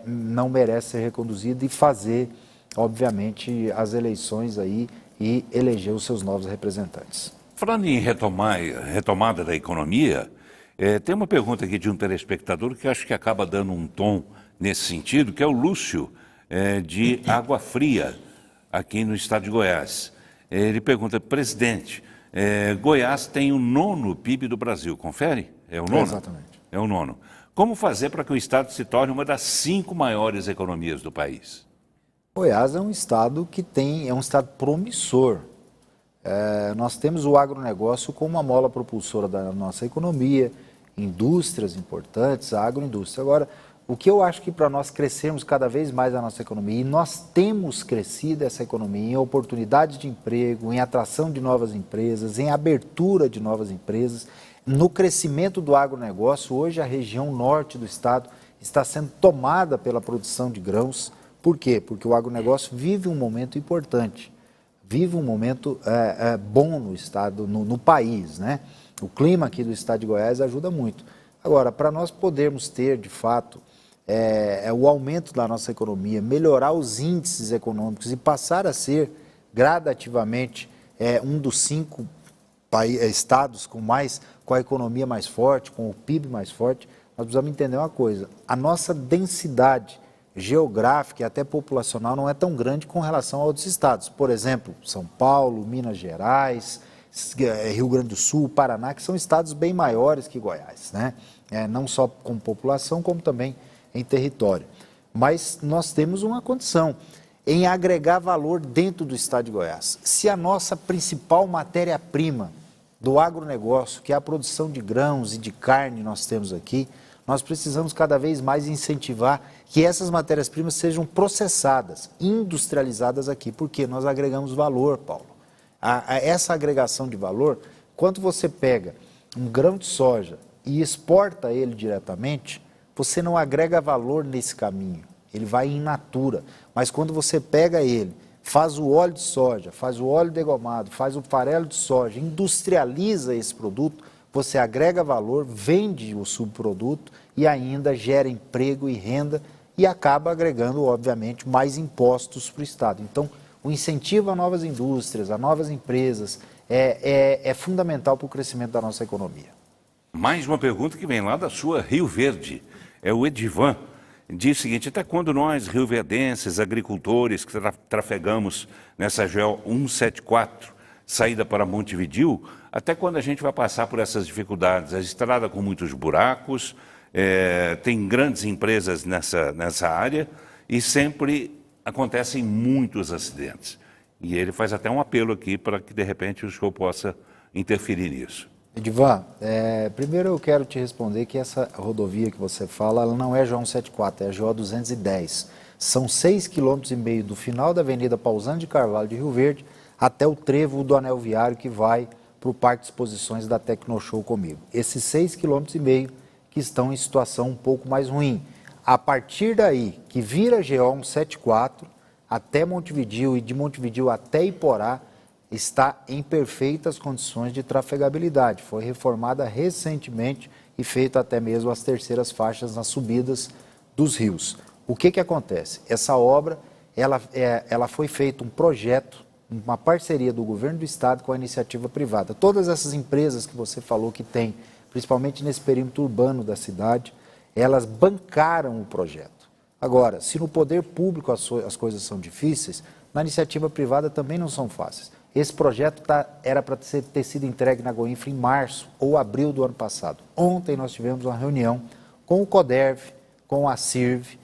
não merece ser reconduzido, e fazer, obviamente, as eleições aí e eleger os seus novos representantes. Falando em retomada da economia, tem uma pergunta aqui de um telespectador que acho que acaba dando um tom nesse sentido, que é o Lúcio, de Água Fria, aqui no estado de Goiás. Ele pergunta: presidente, Goiás tem o 9º PIB do Brasil, confere? É o 9º? Exatamente. É o 9º. Como fazer para que o estado se torne uma das 5 maiores economias do país? Goiás é um estado que é um estado promissor. Nós temos o agronegócio como uma mola propulsora da nossa economia, indústrias importantes, a agroindústria. Agora, o que eu acho que para nós crescermos cada vez mais a nossa economia, e nós temos crescido essa economia em oportunidades de emprego, em atração de novas empresas, em abertura de novas empresas, no crescimento do agronegócio. Hoje a região norte do estado está sendo tomada pela produção de grãos. Por quê? Porque o agronegócio vive um momento importante, vive um momento bom no estado, no país, né? O clima aqui do estado de Goiás ajuda muito. Agora, para nós podermos ter, de fato, o aumento da nossa economia, melhorar os índices econômicos e passar a ser gradativamente um dos 5 estados com a economia mais forte, com o PIB mais forte, nós precisamos entender uma coisa: a nossa densidade geográfica e até populacional não é tão grande com relação a outros estados. Por exemplo, São Paulo, Minas Gerais, Rio Grande do Sul, Paraná, que são estados bem maiores que Goiás, né? Não só com população, como também em território. Mas nós temos uma condição em agregar valor dentro do estado de Goiás. Se a nossa principal matéria-prima do agronegócio, que é a produção de grãos e de carne, nós temos aqui, nós precisamos cada vez mais incentivar que essas matérias-primas sejam processadas, industrializadas aqui, porque nós agregamos valor, Paulo. Essa agregação de valor, quando você pega um grão de soja e exporta ele diretamente, você não agrega valor nesse caminho, ele vai in natura. Mas quando você pega ele, faz o óleo de soja, faz o óleo degomado, faz o farelo de soja, industrializa esse produto, você agrega valor, vende o subproduto e ainda gera emprego e renda e acaba agregando, obviamente, mais impostos para o Estado. Então, o incentivo a novas indústrias, a novas empresas é fundamental para o crescimento da nossa economia. Mais uma pergunta que vem lá da sua Rio Verde. É o Edivan. Diz o seguinte: até quando nós, rioverdenses, agricultores, que trafegamos nessa GO 174, saída para Montevidéu, até quando a gente vai passar por essas dificuldades? A estrada com muitos buracos, tem grandes empresas nessa área e sempre acontecem muitos acidentes. E ele faz até um apelo aqui para que, de repente, o senhor possa interferir nisso. Edivan, primeiro eu quero te responder que essa rodovia que você fala, ela não é GO 174, é a GO 210. São 6,5 km do final da Avenida Pausanias de Carvalho de Rio Verde até o trevo do anel viário que vai para o Parque de Exposições da Tecnoshow comigo. Esses 6,5 km que estão em situação um pouco mais ruim. A partir daí, que vira GO 174 até Montevidéu e de Montevidéu até Iporá, está em perfeitas condições de trafegabilidade. Foi reformada recentemente e feita até mesmo as terceiras faixas nas subidas dos rios. O que acontece? Essa obra, ela foi feito um projeto, uma parceria do governo do estado com a iniciativa privada. Todas essas empresas que você falou que tem, principalmente nesse perímetro urbano da cidade, elas bancaram o projeto. Agora, se no poder público as coisas são difíceis, na iniciativa privada também não são fáceis. Esse projeto era para ter sido entregue na Goinfra em março ou abril do ano passado. Ontem nós tivemos uma reunião com o CODERV, com a CIRV,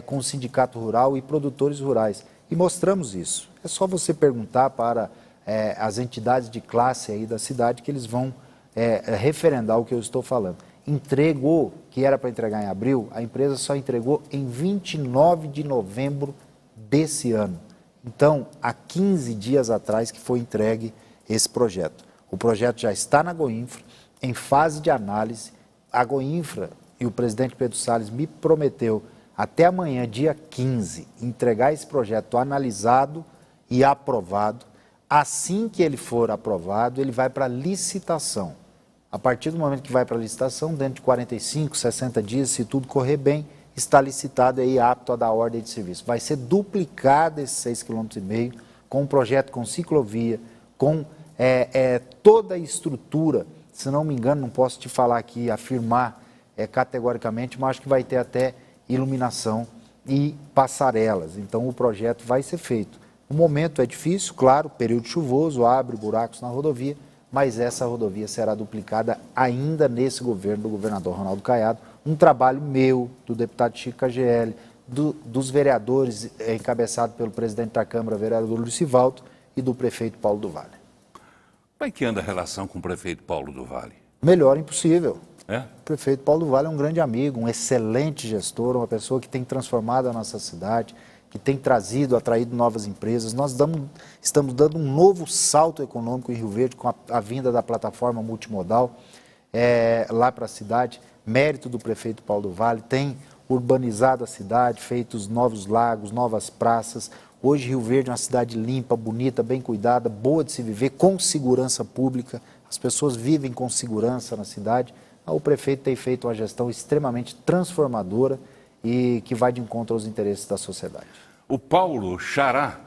com o Sindicato Rural e produtores rurais. E mostramos isso. É só você perguntar para as entidades de classe aí da cidade que eles vão referendar o que eu estou falando. Entregou, que era para entregar em abril, a empresa só entregou em 29 de novembro desse ano. Então, há 15 dias atrás que foi entregue esse projeto. O projeto já está na Goinfra, em fase de análise. A Goinfra e o presidente Pedro Salles me prometeu, até amanhã, dia 15, entregar esse projeto analisado e aprovado. Assim que ele for aprovado, ele vai para licitação. A partir do momento que vai para a licitação, dentro de 45, 60 dias, se tudo correr bem, está licitado e apto a dar ordem de serviço. Vai ser duplicado esses 6,5 km, com um projeto com ciclovia, com toda a estrutura. Se não me engano, não posso te falar aqui, afirmar categoricamente, mas acho que vai ter até iluminação e passarelas. Então o projeto vai ser feito. O momento é difícil, claro, período chuvoso, abre buracos na rodovia, mas essa rodovia será duplicada ainda nesse governo do governador Ronaldo Caiado. Um trabalho meu, do deputado Chico KGL, dos vereadores, encabeçado pelo presidente da Câmara, vereador Lucivaldo, e do prefeito Paulo do Vale. Como é que anda a relação com o prefeito Paulo do Vale? Melhor impossível. É? O prefeito Paulo do Vale é um grande amigo, um excelente gestor, uma pessoa que tem transformado a nossa cidade, que tem atraído novas empresas. Nós estamos dando um novo salto econômico em Rio Verde com a vinda da plataforma multimodal lá para a cidade. Mérito do prefeito Paulo do Vale, tem urbanizado a cidade, feito os novos lagos, novas praças. Hoje Rio Verde é uma cidade limpa, bonita, bem cuidada, boa de se viver, com segurança pública. As pessoas vivem com segurança na cidade. O prefeito tem feito uma gestão extremamente transformadora e que vai de encontro aos interesses da sociedade. O Paulo Xará,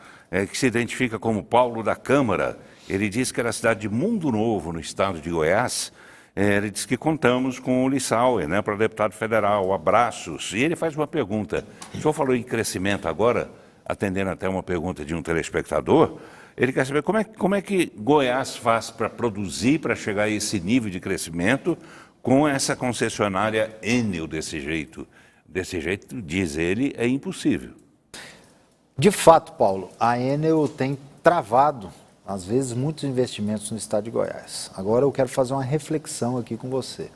que se identifica como Paulo da Câmara, ele diz que era a cidade de Mundo Novo, no estado de Goiás. Ele diz que contamos com o Lissauer, né, para deputado federal, abraços. E ele faz uma pergunta. O senhor falou em crescimento agora, atendendo até uma pergunta de um telespectador. Ele quer saber como é que Goiás faz para produzir, para chegar a esse nível de crescimento, com essa concessionária Enel desse jeito. Desse jeito, diz ele, é impossível. De fato, Paulo, a Enel tem travado, às vezes, muitos investimentos no estado de Goiás. Agora eu quero fazer uma reflexão aqui com você.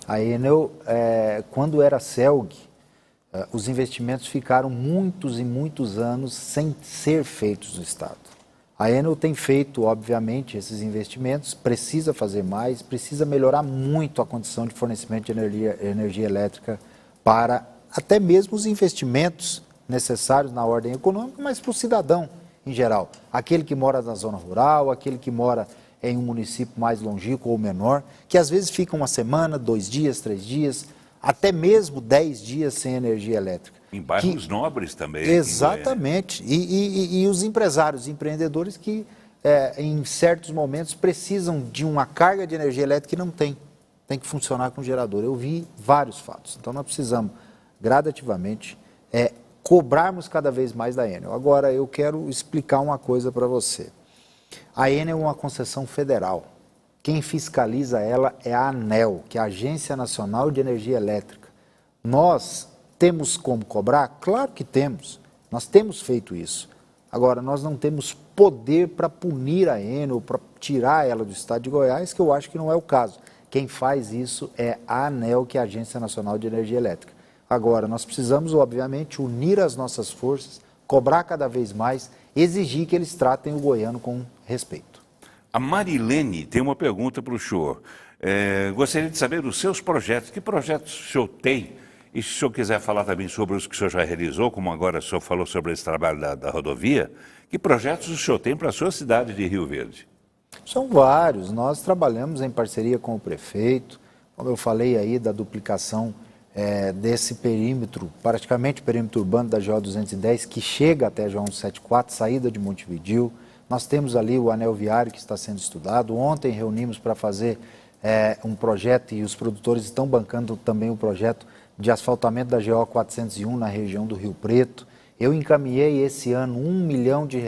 A Enel, quando era CELG, os investimentos ficaram muitos e muitos anos sem ser feitos no estado. A Enel tem feito, obviamente, esses investimentos, precisa fazer mais, precisa melhorar muito a condição de fornecimento de energia elétrica para até mesmo os investimentos necessários na ordem econômica, mas para o cidadão em geral. Aquele que mora na zona rural, aquele que mora em um município mais longínquo ou menor, que às vezes fica uma semana, 2 dias, 3 dias, até mesmo 10 dias sem energia elétrica. Em bairros nobres também. Exatamente. E os empresários, empreendedores que em certos momentos precisam de uma carga de energia elétrica e não tem. Tem que funcionar com gerador. Eu vi vários fatos. Então nós precisamos gradativamente cobrarmos cada vez mais da Enel. Agora eu quero explicar uma coisa para você. A Enel é uma concessão federal. Quem fiscaliza ela é a ANEEL, que é a Agência Nacional de Energia Elétrica. Nós temos como cobrar? Claro que temos. Nós temos feito isso. Agora, nós não temos poder para punir a Enel, para tirar ela do estado de Goiás, que eu acho que não é o caso. Quem faz isso é a ANEEL, que é a Agência Nacional de Energia Elétrica. Agora, nós precisamos, obviamente, unir as nossas forças, cobrar cada vez mais, exigir que eles tratem o goiano com respeito. A Marilene tem uma pergunta para o senhor. Gostaria de saber dos seus projetos. Que projetos o senhor tem? E se o senhor quiser falar também sobre os que o senhor já realizou, como agora o senhor falou sobre esse trabalho da rodovia, que projetos o senhor tem para a sua cidade de Rio Verde? São vários. Nós trabalhamos em parceria com o prefeito, como eu falei aí da duplicação desse perímetro, praticamente o perímetro urbano da GO 210, que chega até a GO 174, saída de Montevidéu. Nós temos ali o anel viário que está sendo estudado. Ontem reunimos para fazer um projeto e os produtores estão bancando também o projeto de asfaltamento da GO 401 na região do Rio Preto. Eu encaminhei esse ano R$ 1 milhão de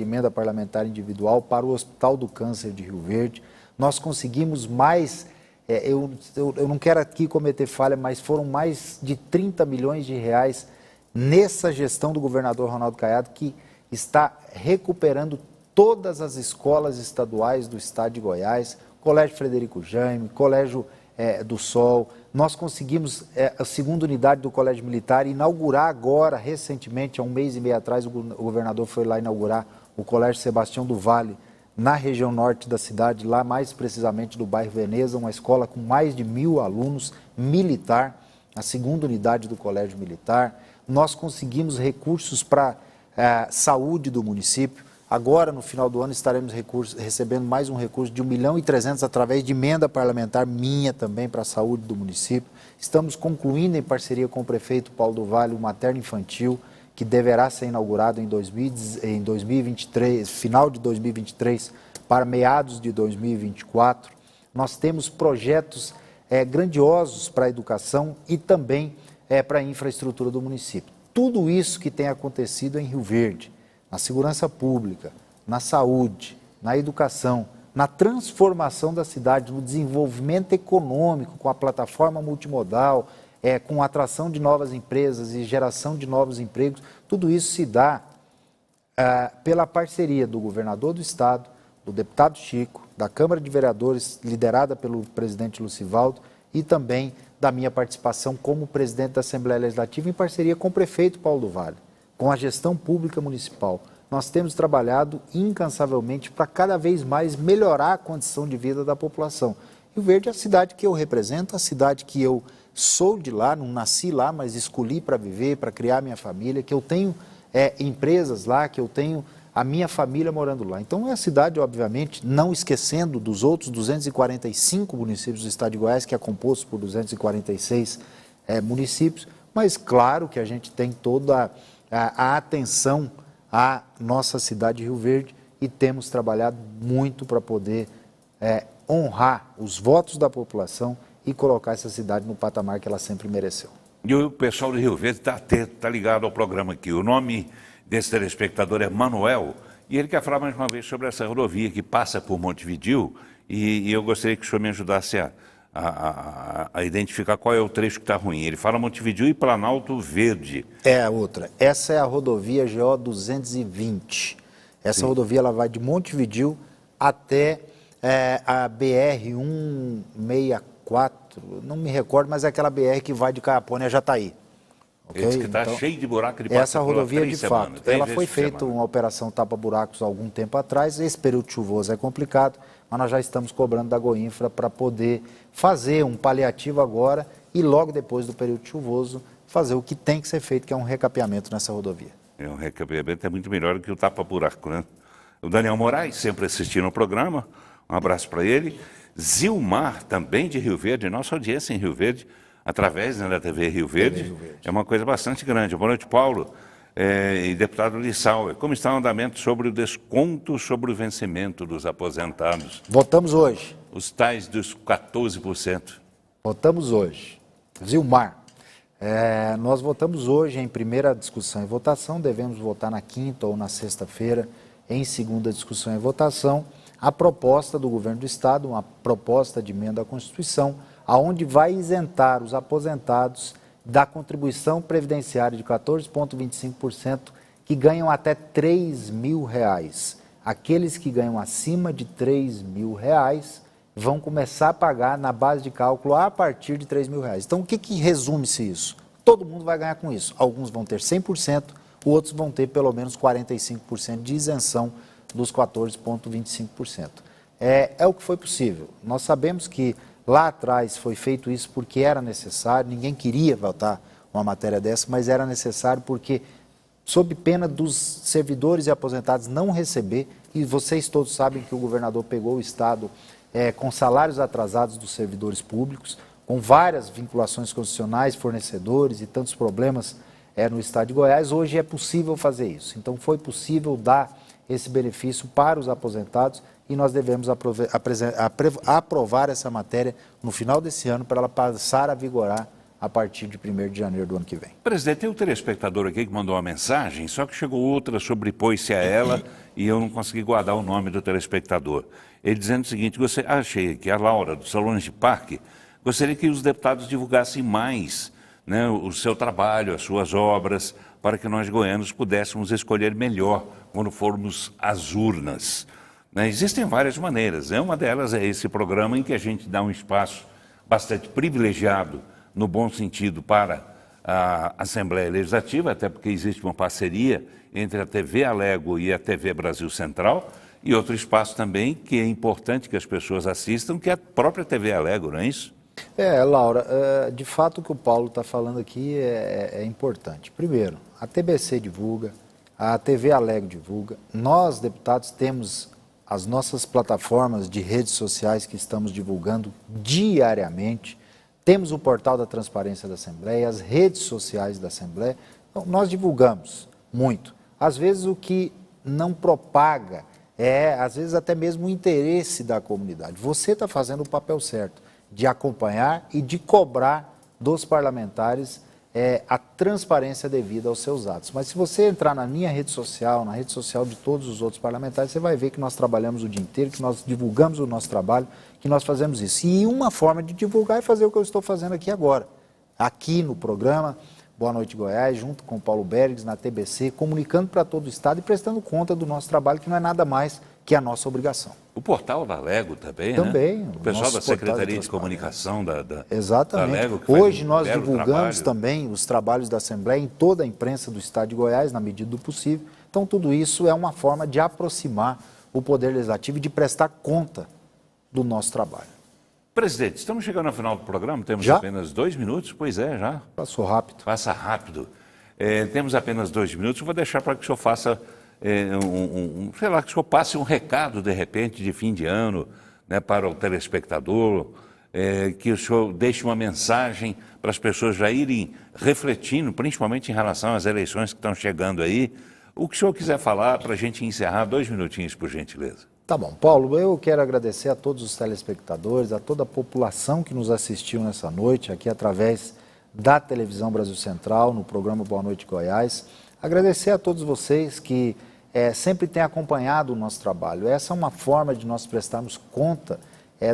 emenda parlamentar individual para o Hospital do Câncer de Rio Verde. Nós conseguimos mais, eu não quero aqui cometer falha, mas foram mais de 30 milhões de reais nessa gestão do governador Ronaldo Caiado, que está recuperando todas as escolas estaduais do estado de Goiás, Colégio Frederico Jaime, Colégio do Sol. Nós conseguimos a segunda unidade do Colégio Militar inaugurar agora, recentemente, há um mês e meio atrás, o governador foi lá inaugurar o Colégio Sebastião do Vale, na região norte da cidade, lá mais precisamente do bairro Veneza, uma escola com mais de 1.000 alunos, militar, a segunda unidade do Colégio Militar. Nós conseguimos recursos para a saúde do município. Agora, no final do ano, estaremos recebendo mais um recurso de R$ 1,3 milhão através de emenda parlamentar minha também para a saúde do município. Estamos concluindo, em parceria com o prefeito Paulo do Vale, o materno infantil, que deverá ser inaugurado em 2023, final de 2023 para meados de 2024. Nós temos projetos grandiosos para a educação e também para a infraestrutura do município. Tudo isso que tem acontecido em Rio Verde, na segurança pública, na saúde, na educação, na transformação da cidade, no desenvolvimento econômico, com a plataforma multimodal, com a atração de novas empresas e geração de novos empregos, tudo isso se dá pela parceria do governador do estado, do deputado Chico, da Câmara de Vereadores, liderada pelo presidente Lucivaldo, e também da minha participação como presidente da Assembleia Legislativa, em parceria com o prefeito Paulo do Vale, com a gestão pública municipal. Nós temos trabalhado incansavelmente para cada vez mais melhorar a condição de vida da população. Rio Verde é a cidade que eu represento, a cidade que eu sou de lá, não nasci lá, mas escolhi para viver, para criar minha família, que eu tenho empresas lá, que eu tenho a minha família morando lá. Então é a cidade, obviamente, não esquecendo dos outros 245 municípios do estado de Goiás, que é composto por 246 municípios, mas claro que a gente tem toda a atenção à nossa cidade de Rio Verde e temos trabalhado muito para poder honrar os votos da população e colocar essa cidade no patamar que ela sempre mereceu. E o pessoal de Rio Verde está ligado ao programa aqui. O nome desse telespectador é Manuel e ele quer falar mais uma vez sobre essa rodovia que passa por Montevidéu e eu gostaria que o senhor me ajudasse a identificar qual é o trecho que está ruim. Ele fala Montevidéu e Planalto Verde. É a outra. Essa é a rodovia GO 220. Essa rodovia ela vai de Montevidéu até a BR 164, não me recordo, mas é aquela BR que vai de Caiapônia a Jataí. Okay? Esse que está então, cheio de buraco, ele passa essa rodovia, de fato, ela foi feita uma uma operação tapa-buracos há algum tempo atrás. Esse período chuvoso é complicado, mas nós já estamos cobrando da Goinfra para poder fazer um paliativo agora e logo depois do período chuvoso fazer o que tem que ser feito, que é um recapeamento nessa rodovia. Um recapeamento é muito melhor do que o tapa-buraco, né? O Daniel Moraes, sempre assistindo ao programa, um abraço para ele. Zilmar, também de Rio Verde, nossa audiência em Rio Verde, através da TV Rio Verde, é uma coisa bastante grande. Boa noite, Paulo. E deputado Lissauer, como está o andamento sobre o desconto sobre o vencimento dos aposentados? Votamos hoje. Os tais dos 14%. Votamos hoje. Zilmar, nós votamos hoje em primeira discussão e votação, devemos votar na quinta ou na sexta-feira, em segunda discussão e votação, a proposta do governo do estado, uma proposta de emenda à Constituição, aonde vai isentar os aposentados da contribuição previdenciária de 14,25% que ganham até R$ 3.000. Aqueles que ganham acima de R$ 3.000 vão começar a pagar na base de cálculo a partir de R$ 3.000. Então, o que resume-se isso? Todo mundo vai ganhar com isso. Alguns vão ter 100%, outros vão ter pelo menos 45% de isenção dos 14,25%. É o que foi possível. Nós sabemos que lá atrás foi feito isso porque era necessário, ninguém queria votar uma matéria dessa, mas era necessário porque, sob pena dos servidores e aposentados não receber, e vocês todos sabem que o governador pegou o estado com salários atrasados dos servidores públicos, com várias vinculações constitucionais, fornecedores e tantos problemas no estado de Goiás. Hoje é possível fazer isso. Então foi possível dar esse benefício para os aposentados e nós devemos aprovar essa matéria no final desse ano para ela passar a vigorar a partir de 1º de janeiro do ano que vem. Presidente, tem um telespectador aqui que mandou uma mensagem, só que chegou outra, sobrepôs-se a ela e eu não consegui guardar o nome do telespectador. Ele dizendo o seguinte: achei que a Laura, do Solange Parque, gostaria que os deputados divulgassem mais, né, o seu trabalho, as suas obras, para que nós goianos pudéssemos escolher melhor quando formos às urnas. Né? Existem várias maneiras, né? Uma delas é esse programa em que a gente dá um espaço bastante privilegiado, no bom sentido, para a Assembleia Legislativa, até porque existe uma parceria entre a TV Alego e a TV Brasil Central, e outro espaço também que é importante que as pessoas assistam, que é a própria TV Alego, não é isso? Laura, de fato o que o Paulo está falando aqui é importante. Primeiro, a TBC divulga, a TV Alego divulga, nós, deputados, temos as nossas plataformas de redes sociais que estamos divulgando diariamente, temos o portal da Transparência da Assembleia, as redes sociais da Assembleia, então, nós divulgamos muito. Às vezes o que não propaga às vezes até mesmo o interesse da comunidade. Você está fazendo o papel certo de acompanhar e de cobrar dos parlamentares a transparência devida aos seus atos. Mas se você entrar na minha rede social, na rede social de todos os outros parlamentares, você vai ver que nós trabalhamos o dia inteiro, que nós divulgamos o nosso trabalho, que nós fazemos isso. E uma forma de divulgar é fazer o que eu estou fazendo aqui agora, aqui no programa Boa Noite Goiás, junto com o Paulo Bergs, na TBC, comunicando para todo o Estado e prestando conta do nosso trabalho, que não é nada mais que a nossa obrigação. O portal da Alego também, também, né? O pessoal da Secretaria de Comunicação da Exatamente. Da Alego, que hoje faz nós belo divulgamos trabalho. Também os trabalhos da Assembleia em toda a imprensa do Estado de Goiás, na medida do possível. Então, tudo isso é uma forma de aproximar o Poder Legislativo e de prestar conta do nosso trabalho. Presidente, estamos chegando ao final do programa, temos Já? apenas 2 minutos. Pois é, já. Passou rápido. Passa rápido. Temos apenas 2 minutos, eu vou deixar para que o senhor faça, sei lá, que o senhor passe um recado, de repente, de fim de ano, né, para o telespectador, que o senhor deixe uma mensagem para as pessoas já irem refletindo, principalmente em relação às eleições que estão chegando aí. O que o senhor quiser falar para a gente encerrar, 2 minutinhos, por gentileza. Tá bom. Paulo, eu quero agradecer a todos os telespectadores, a toda a população que nos assistiu nessa noite, aqui através da Televisão Brasil Central, no programa Boa Noite Goiás. Agradecer a todos vocês que sempre têm acompanhado o nosso trabalho. Essa é uma forma de nós prestarmos conta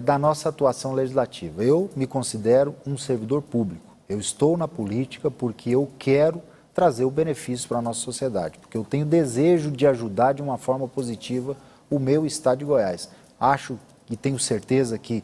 da nossa atuação legislativa. Eu me considero um servidor público. Eu estou na política porque eu quero trazer o benefício para a nossa sociedade, porque eu tenho desejo de ajudar de uma forma positiva o meu estado de Goiás. Acho e tenho certeza que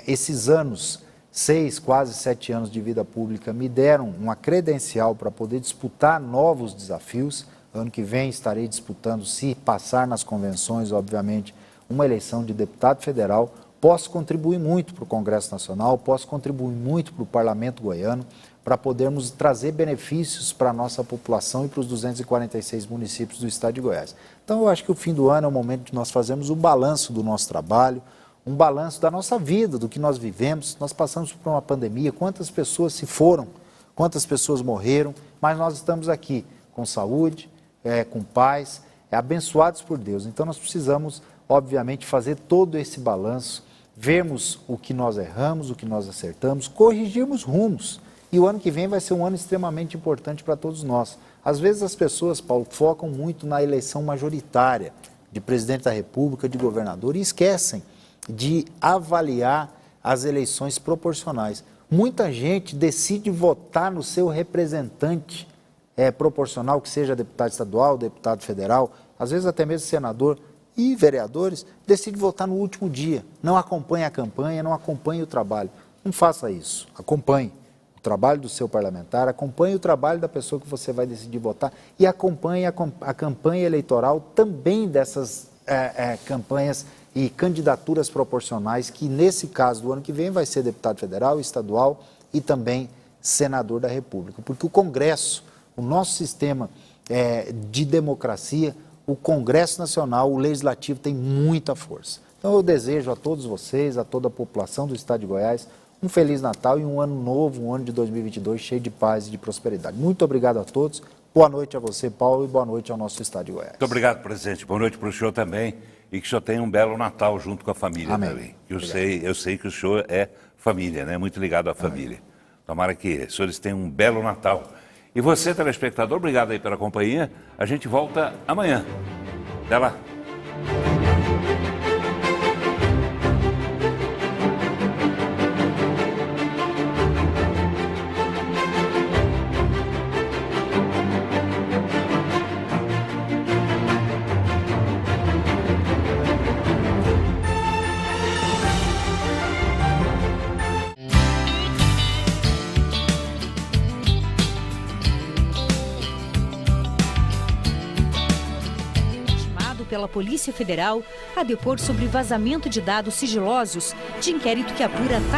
esses anos, 6, quase 7 anos de vida pública, me deram uma credencial para poder disputar novos desafios. Ano que vem estarei disputando, se passar nas convenções, obviamente, uma eleição de deputado federal. Posso contribuir muito para o Congresso Nacional, posso contribuir muito para o Parlamento Goiano, para podermos trazer benefícios para a nossa população e para os 246 municípios do estado de Goiás. Então, eu acho que o fim do ano é o momento de nós fazermos um balanço do nosso trabalho, um balanço da nossa vida, do que nós vivemos. Nós passamos por uma pandemia, quantas pessoas se foram, quantas pessoas morreram, mas nós estamos aqui com saúde, com paz, abençoados por Deus. Então, nós precisamos, obviamente, fazer todo esse balanço, vermos o que nós erramos, o que nós acertamos, corrigirmos rumos. E o ano que vem vai ser um ano extremamente importante para todos nós. Às vezes as pessoas, Paulo, focam muito na eleição majoritária de presidente da República, de governador, e esquecem de avaliar as eleições proporcionais. Muita gente decide votar no seu representante proporcional, que seja deputado estadual, deputado federal, às vezes até mesmo senador e vereadores, decide votar no último dia. Não acompanha a campanha, não acompanha o trabalho. Não faça isso. Acompanhe o trabalho do seu parlamentar, acompanhe o trabalho da pessoa que você vai decidir votar e acompanhe a campanha eleitoral também dessas campanhas e candidaturas proporcionais, que nesse caso do ano que vem vai ser deputado federal, estadual e também senador da República. Porque o Congresso, o nosso sistema de democracia, o Congresso Nacional, o Legislativo tem muita força. Então eu desejo a todos vocês, a toda a população do estado de Goiás, um Feliz Natal e um ano novo, um ano de 2022 cheio de paz e de prosperidade. Muito obrigado a todos, boa noite a você, Paulo, e boa noite ao nosso estado de Goiás. Muito obrigado, presidente. Boa noite para o senhor também e que o senhor tenha um belo Natal junto com a família. Amém. Também. Eu sei que o senhor é família, né? Muito ligado à família. Tomara que os senhores tenham um belo Natal. E você, telespectador, obrigado aí pela companhia. A gente volta amanhã. Até lá. Pela Polícia Federal a depor sobre vazamento de dados sigilosos de inquérito que apura ataque